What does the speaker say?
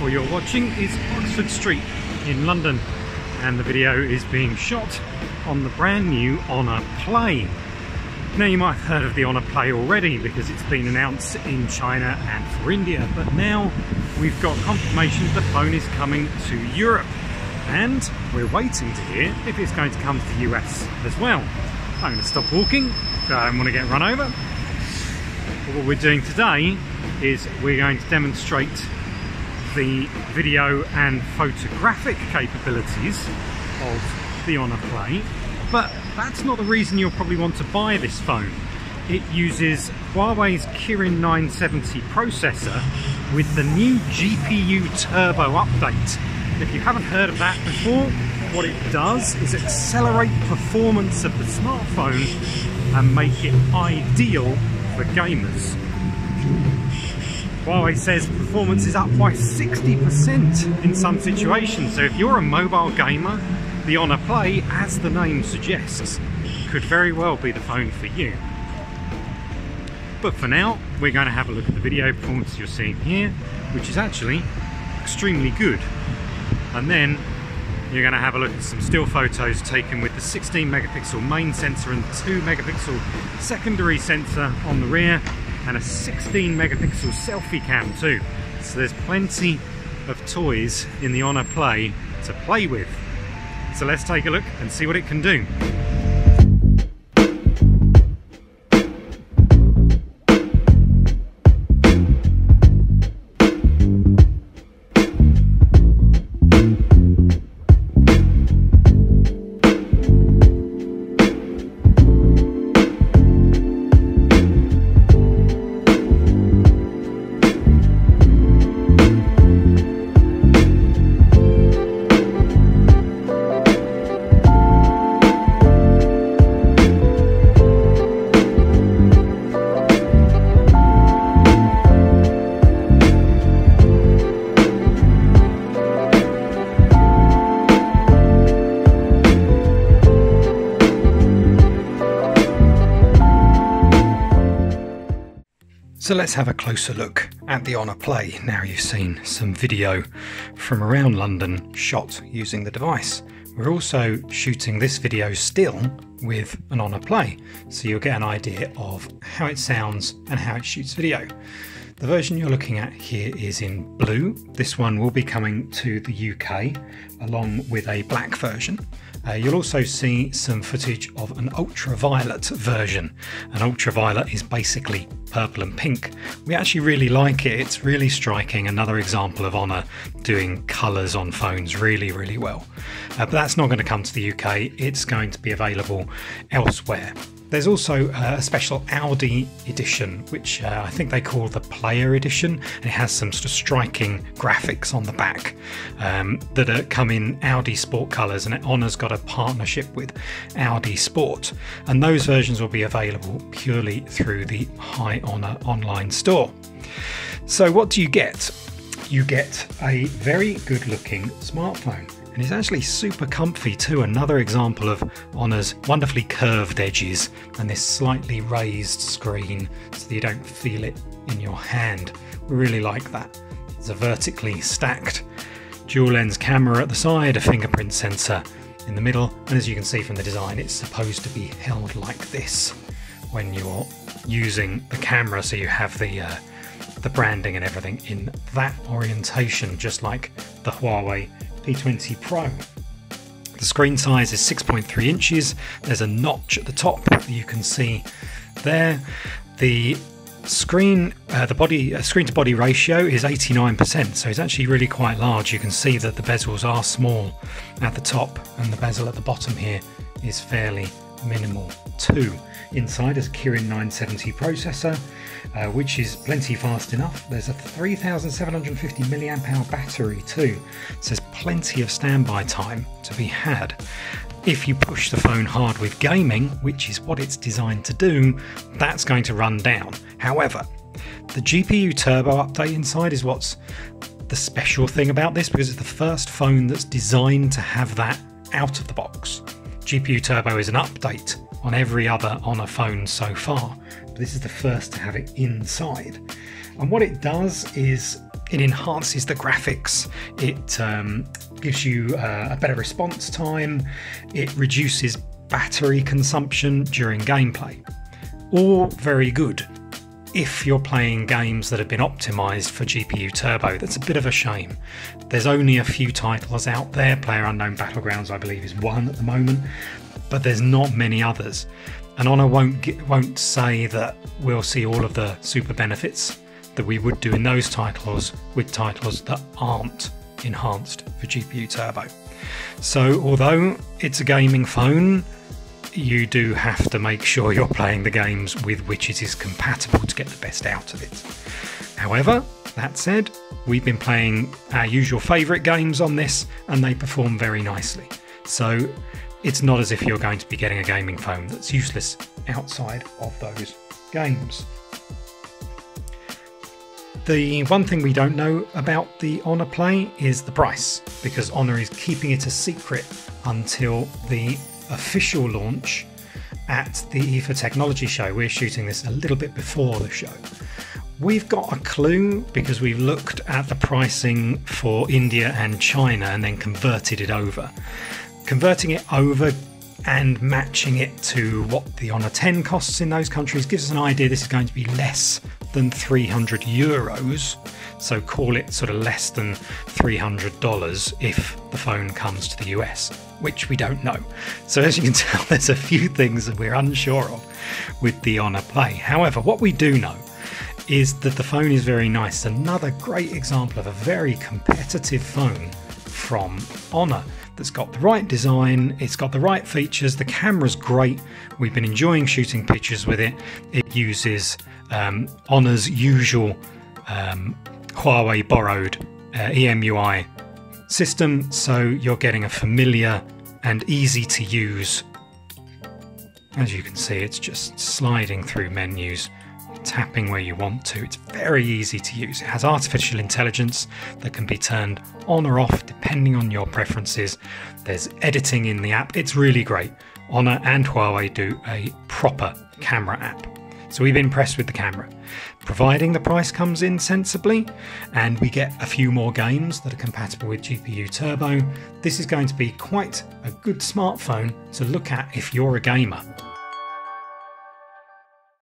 What you're watching is Oxford Street in London, and the video is being shot on the brand new Honor Play. Now, you might have heard of the Honor Play already because it's been announced in China and for India, but now we've got confirmation the phone is coming to Europe, and we're waiting to hear if it's going to come to the US as well. I'm going to stop walking, I don't want to get run over. But what we're doing today is we're going to demonstrate the video and photographic capabilities of the Honor Play, but that's not the reason you'll probably want to buy this phone. It uses Huawei's Kirin 970 processor with the new GPU Turbo update. If you haven't heard of that before, what it does is accelerate performance of the smartphone and make it ideal for gamers. Huawei says performance is up by 60% in some situations, so if you're a mobile gamer, the Honor Play, as the name suggests, could very well be the phone for you. But for now, we're going to have a look at the video performance you're seeing here, which is actually extremely good. And then you're going to have a look at some still photos taken with the 16 megapixel main sensor and 2 megapixel secondary sensor on the rear, and a 16 megapixel selfie cam too. So there's plenty of toys in the Honor Play to play with. So let's take a look and see what it can do. So let's have a closer look at the Honor Play. Now you've seen some video from around London shot using the device. We're also shooting this video still with an Honor Play, so you'll get an idea of how it sounds and how it shoots video. The version you're looking at here is in blue. This one will be coming to the UK along with a black version. You'll also see some footage of an ultraviolet version. An ultraviolet is basically purple and pink. We actually really like it. It's really striking. Another example of Honor doing colours on phones really well. But that's not going to come to the UK. It's going to be available elsewhere. There's also a special Audi edition, which I think they call the Player Edition, and it has some sort of striking graphics on the back that come in Audi Sport colours, and Honor's got a partnership with Audi Sport, and those versions will be available purely through the Hi Honor online store. So what do you get? You get a very good looking smartphone. And it's actually super comfy too. Another example of Honor's wonderfully curved edges and this slightly raised screen so that you don't feel it in your hand. We really like that. It's a vertically stacked dual lens camera at the side, a fingerprint sensor in the middle, and as you can see from the design, it's supposed to be held like this when you're using the camera, so you have the branding and everything in that orientation, just like the Huawei P20 Pro. The screen size is 6.3 inches. There's a notch at the top that you can see there. The screen, screen to body ratio is 89%, so it's actually really quite large. You can see that the bezels are small at the top, and the bezel at the bottom here is fairly minimal too. Inside is a Kirin 970 processor, which is plenty fast enough. There's a 3750 mAh battery too, so there's plenty of standby time to be had. If you push the phone hard with gaming, which is what it's designed to do, that's going to run down. However, the GPU Turbo update inside is what's the special thing about this, because it's the first phone that's designed to have that out of the box. GPU Turbo is an update on every other Honor phone so far, but this is the first to have it inside. And what it does is it enhances the graphics, it gives you a better response time, it reduces battery consumption during gameplay. All very good if you're playing games that have been optimized for GPU turbo. That's a bit of a shame. There's only a few titles out there. PlayerUnknown Battlegrounds, I believe, is one at the moment, but there's not many others. And Honor won't say that we'll see all of the super benefits that we would do in those titles with titles that aren't enhanced for GPU turbo. So although it's a gaming phone, you do have to make sure you're playing the games with which it is compatible to get the best out of it. However, that said, we've been playing our usual favourite games on this and they perform very nicely. So it's not as if you're going to be getting a gaming phone that's useless outside of those games. The one thing we don't know about the Honor Play is the price, because Honor is keeping it a secret until the official launch at the IFA Technology Show. We're shooting this a little bit before the show. We've got a clue because we've looked at the pricing for India and China and then converted it over. Converting it over and matching it to what the Honor 10 costs in those countries gives us an idea this is going to be less than €300, so call it sort of less than $300 if the phone comes to the US, which we don't know. So as you can tell, there's a few things that we're unsure of with the Honor Play. However, what we do know is that the phone is very nice. Another great example of a very competitive phone from Honor that's got the right design, it's got the right features, the camera's great, we've been enjoying shooting pictures with it. It uses Honor's usual Huawei borrowed EMUI system, so you're getting a familiar and easy to use. As you can see, it's just sliding through menus, tapping where you want to. It's very easy to use. It has artificial intelligence that can be turned on or off depending on your preferences. There's editing in the app. It's really great. Honor and Huawei do a proper camera app. So we've been impressed with the camera. Providing the price comes in sensibly and we get a few more games that are compatible with GPU turbo, this is going to be quite a good smartphone to look at if you're a gamer.